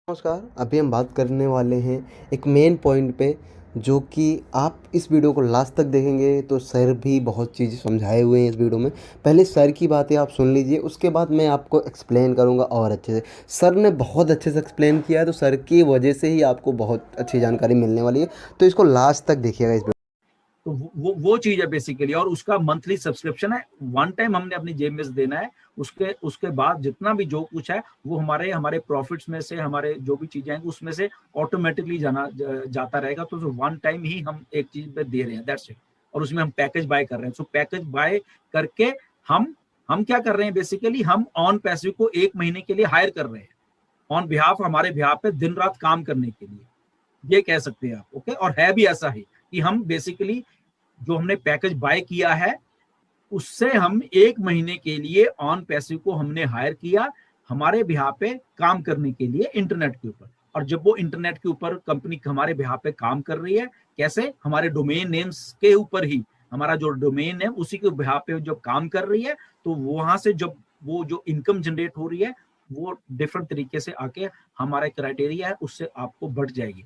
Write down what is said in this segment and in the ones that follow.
नमस्कार। अभी हम बात करने वाले हैं एक मेन पॉइंट पे, जो कि आप इस वीडियो को लास्ट तक देखेंगे तो सर भी बहुत चीज़ें समझाए हुए हैं इस वीडियो में। पहले सर की बातें आप सुन लीजिए, उसके बाद मैं आपको एक्सप्लेन करूँगा और अच्छे से। सर ने बहुत अच्छे से एक्सप्लेन किया है, तो सर की वजह से ही आपको बहुत अच्छी जानकारी मिलने वाली है, तो इसको लास्ट तक देखिएगा इस वीडियो। तो वो चीज है बेसिकली, और उसका मंथली सब्सक्रिप्शन है। वन टाइम हमने अपनी जेब में से देना है। उसके उसके बाद जितना भी जो कुछ है वो हमारे हमारे प्रॉफिट्स में से, हमारे जो भी चीजें हैं उसमें से ऑटोमेटिकली जाता रहेगा। तो वन टाइम ही हम एक चीज पे दे रहे हैं, दैट्स इट। और उसमें हम पैकेज बाय कर रहे हैं। सो पैकेज बाय करके हम क्या कर रहे हैं बेसिकली, हम ऑन पैसिव को एक महीने के लिए हायर कर रहे हैं, ऑन बिहाफ, हमारे बिहाफ पे दिन रात काम करने के लिए, ये कह सकते हैं आप। ओके, और है भी ऐसा ही कि हम बेसिकली जो हमने पैकेज बाय किया है उससे हम एक महीने के लिए ऑन पैसिव को हमने हायर किया हमारे बिहार पे काम करने के लिए इंटरनेट के ऊपर। और जब वो इंटरनेट के ऊपर कंपनी हमारे बिहार पे काम कर रही है, कैसे, हमारे डोमेन नेम्स के ऊपर ही, हमारा जो डोमेन है उसी के बिहार पे जब काम कर रही है, तो वहां से जब वो जो इनकम जनरेट हो रही है वो डिफरेंट तरीके से आके हमारा क्राइटेरिया है उससे आपको बढ़ जाएगी।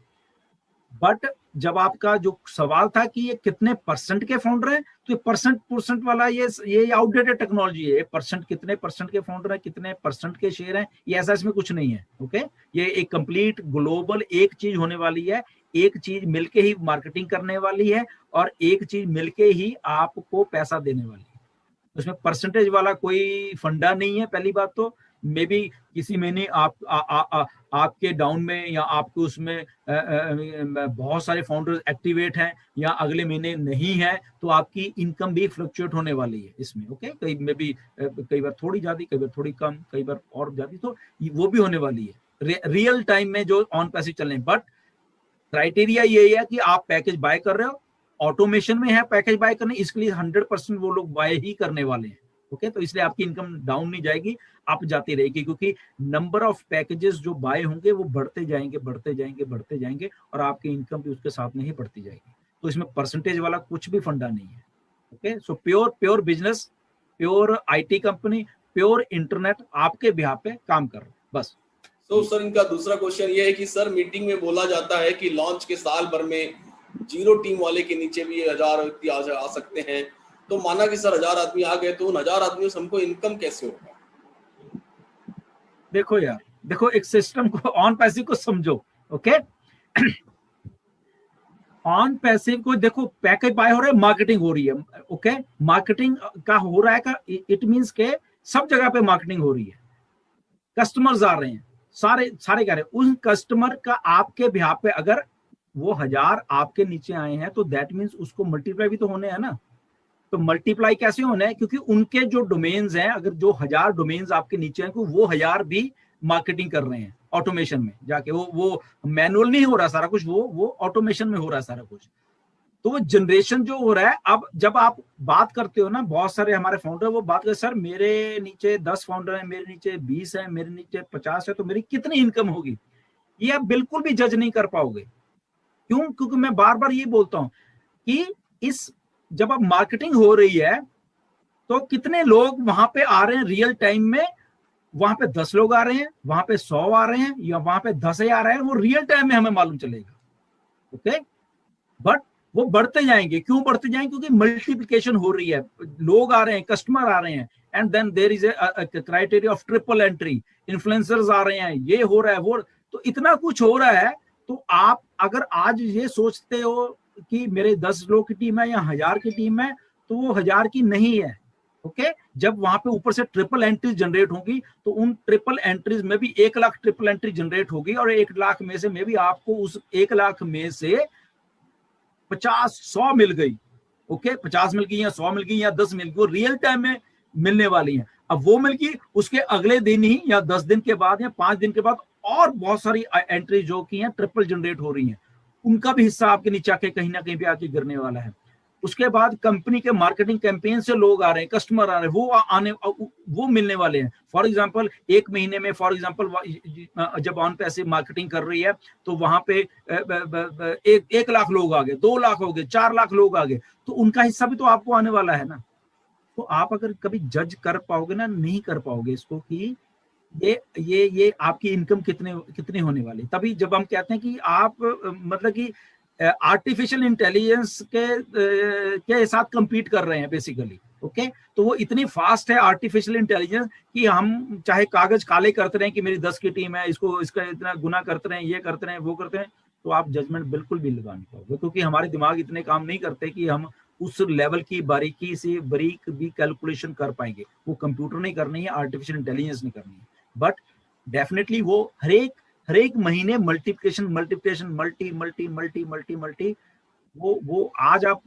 बट जब आपका जो सवाल था कि ये कितने परसेंट के फाउंडर हैं, तो ये परसेंट परसेंट वाला ये आउटडेटेड टेक्नोलॉजी है। परसेंट, कितने परसेंट के फाउंडर हैं, कितने परसेंट के शेयर हैं, ये ऐसा इसमें कुछ नहीं है। ओके, ये एक कंप्लीट ग्लोबल एक चीज होने वाली है। एक चीज मिलके ही मार्केटिंग करने वाली है और एक चीज मिलके ही आपको पैसा देने वाली है। उसमें परसेंटेज वाला कोई फंडा नहीं है। पहली बात तो मे बी किसी महीने आपके डाउन में या आपके उसमें बहुत सारे फाउंडर्स एक्टिवेट हैं या अगले महीने नहीं है, तो आपकी इनकम भी फ्लक्चुएट होने वाली है इसमें। ओके, कई में भी कई बार थोड़ी ज्यादा, कई बार थोड़ी कम, कई बार और ज्यादा, तो वो भी होने वाली है रियल टाइम में जो ऑन पैसे चल रहे हैं। बट क्राइटेरिया यही है कि आप पैकेज बाय कर रहे हो, ऑटोमेशन में है पैकेज बाय करने, इसके लिए 100% वो लोग बाय ही करने वाले हैं। ओके, तो इसलिए आपकी इनकम डाउन नहीं जाएगी, अप जाती रहेगी, क्योंकि नंबर ऑफ पैकेजेस जो बाय होंगे वो बढ़ते जाएंगे, बढ़ते जाएंगे, बढ़ते जाएंगे, और आपकी इनकम भी उसके साथ में ही बढ़ती जाएगी। तो इसमें परसेंटेज वाला कुछ भी फंडा नहीं है। Okay, so pure pure business, pure IT company, pure internet आपके बिहार पे काम कर रहा है, बस। तो सर इनका दूसरा क्वेश्चन ये है कि सर मीटिंग में बोला जाता है कि लॉन्च के साल भर में 0 टीम वाले के नीचे भी 1000 व्यक्ति आ सकते हैं। तो माना कि सर 1000 आदमी आ गए, तो उन 1000 आदमियों से हमको इनकम कैसे होगा? देखो यार, देखो, एक सिस्टम को, ऑन पैसिव को समझो। ओके, ऑन पैसिव को देखो, पैकेज बाय हो रहा है, मार्केटिंग हो रही है। ओके, मार्केटिंग का हो रहा है का इट मींस के सब जगह पे मार्केटिंग हो रही है, कस्टमर्स आ रहे हैं, सारे सारे कह रहे हैं। उन कस्टमर का आपके बिहार पे अगर वो 1000 आपके नीचे आए हैं, तो दैट मींस उसको मल्टीप्लाई भी तो होने हैं ना। तो मल्टीप्लाई कैसे होना है, क्योंकि उनके जो डोमेन्स हैं, अगर जो 1000 डोमेन्स आपके नीचे हैं, तो वो 1000 भी मार्केटिंग कर रहे हैं ऑटोमेशन में जाके। वो मैनुअल नहीं हो रहा सारा कुछ, वो ऑटोमेशन में हो रहा है सारा कुछ। तो वो जनरेशन जो हो रहा है, अब जब आप बात करते हो ना, बहुत सारे हमारे फाउंडर वो बात करते, सर मेरे नीचे 10 फाउंडर हैं, मेरे नीचे 20 हैं, मेरे नीचे 50 है, तो मेरी कितनी इनकम होगी, ये आप बिल्कुल भी जज नहीं कर पाओगे। क्यों? क्योंकि मैं बार बार ये बोलता हूं कि इस जब अब मार्केटिंग हो रही है, तो कितने लोग वहां पे आ रहे हैं रियल टाइम में, वहां पे 10 लोग आ रहे हैं, वहां पे 100 आ रहे हैं, या वहां पे 10 आ रहे हैं, वो रियल टाइम में हमें मालूम चलेगा। ओके, बट वो बढ़ते जाएंगे। क्यों बढ़ते जाएंगे? क्योंकि मल्टीप्लिकेशन हो रही है, लोग आ रहे हैं, कस्टमर आ रहे हैं, and then there is a criteria of triple entry, influencers आ रहे हैं, ये हो रहा है, वो, तो इतना कुछ हो रहा है। तो आप अगर आज ये सोचते हो कि मेरे 10 लोग की टीम है या 1000 की टीम है, तो वो 1000 की नहीं है। ओके, जब वहां पे ऊपर से ट्रिपल एंट्रीज जनरेट होगी, तो उन ट्रिपल एंट्रीज में भी 1 लाख ट्रिपल एंट्री जनरेट होगी, और 1 लाख में से में भी आपको उस 1 लाख में से 50-100 मिल गई। ओके, 50 मिल गई या 100 मिल गई या 10 मिल गई, वो रियल टाइम में मिलने वाली है। अब वो मिल गई, उसके अगले दिन ही या 10 दिन के बाद या 5 दिन के बाद और बहुत सारी एंट्री जो की हैं ट्रिपल जनरेट हो रही हैं, उनका भी हिस्सा आपके नीचे आके कहीं ना कहीं भी आके गिरने वाला है। उसके बाद कंपनी के मार्केटिंग कैंपेन से लोग आ रहे हैं, कस्टमर आ रहे हैं, वो मिलने वाले हैं। फॉर एग्जांपल, एक महीने में, फॉर एग्जांपल जब ऑन पैसे मार्केटिंग कर रही है, तो वहां पे 1 लाख लोग आ गए, 2 लाख हो गए, 4 लाख लोग आ गए, तो उनका हिस्सा भी तो आपको आने वाला है ना। तो आप अगर कभी जज कर पाओगे ना, नहीं कर पाओगे इसको कि ये आपकी इनकम कितनी होने वाली। तभी जब हम कहते हैं कि आप मतलब कि आर्टिफिशियल इंटेलिजेंस के साथ compete कर रहे हैं बेसिकली, ओके। तो वो इतनी फास्ट है आर्टिफिशियल इंटेलिजेंस कि हम चाहे कागज काले करते रहे कि मेरी 10 की टीम है, इसका इतना गुना करते रहे, ये करते रहे, वो करते हैं, तो आप जजमेंट बिल्कुल भी लगा नहीं पाओगे, क्योंकि हमारे दिमाग इतने काम नहीं करते कि हम उस लेवल की बारीकी से बारीक भी कैलकुलेशन कर पाएंगे। वो कंप्यूटर नहीं करनी है, आर्टिफिशियल इंटेलिजेंस नहीं करनी है, बट डेफिनेटली वो हर एक महीने मल्टीप्लिकेशन मल्टी वो आज आप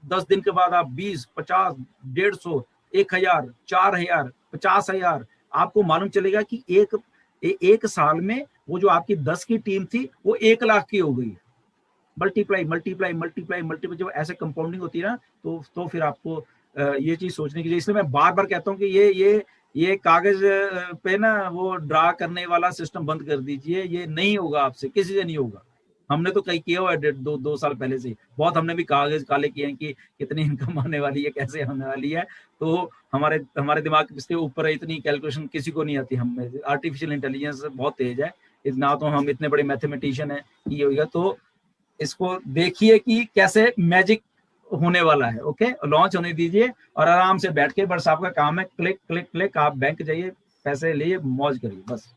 10 दिन के बाद आप 20, 50, 150, 1000, 4000, 50,000, आपको मालूम चलेगा कि एक साल में वो जो आपकी 10 की टीम थी वो 1 लाख की हो गई। मल्टीप्लाई जब ऐसे कंपाउंडिंग होती है ना, तो फिर आपको ये चीज सोचने की, इसलिए मैं बार बार कहता हूँ कि ये कागज पे ना वो ड्रा करने वाला सिस्टम बंद कर दीजिए। ये नहीं होगा, आपसे किसी से नहीं होगा। हमने तो कई किया हुआ है, 2 साल पहले से बहुत हमने भी कागज काले किए हैं कि कितनी इनकम आने वाली है, कैसे आने वाली है। तो हमारे दिमाग के ऊपर इतनी कैलकुलेशन किसी को नहीं आती। हमें आर्टिफिशियल इंटेलिजेंस बहुत तेज है, ना तो हम इतने बड़े मैथमेटिशियन है ये होगा। तो इसको देखिए कि कैसे मैजिक होने वाला है, ओके। लॉन्च होने दीजिए और आराम से बैठ के, बस आपका काम है क्लिक क्लिक क्लिक, आप बैंक जाइए, पैसे लिए, मौज करिए बस।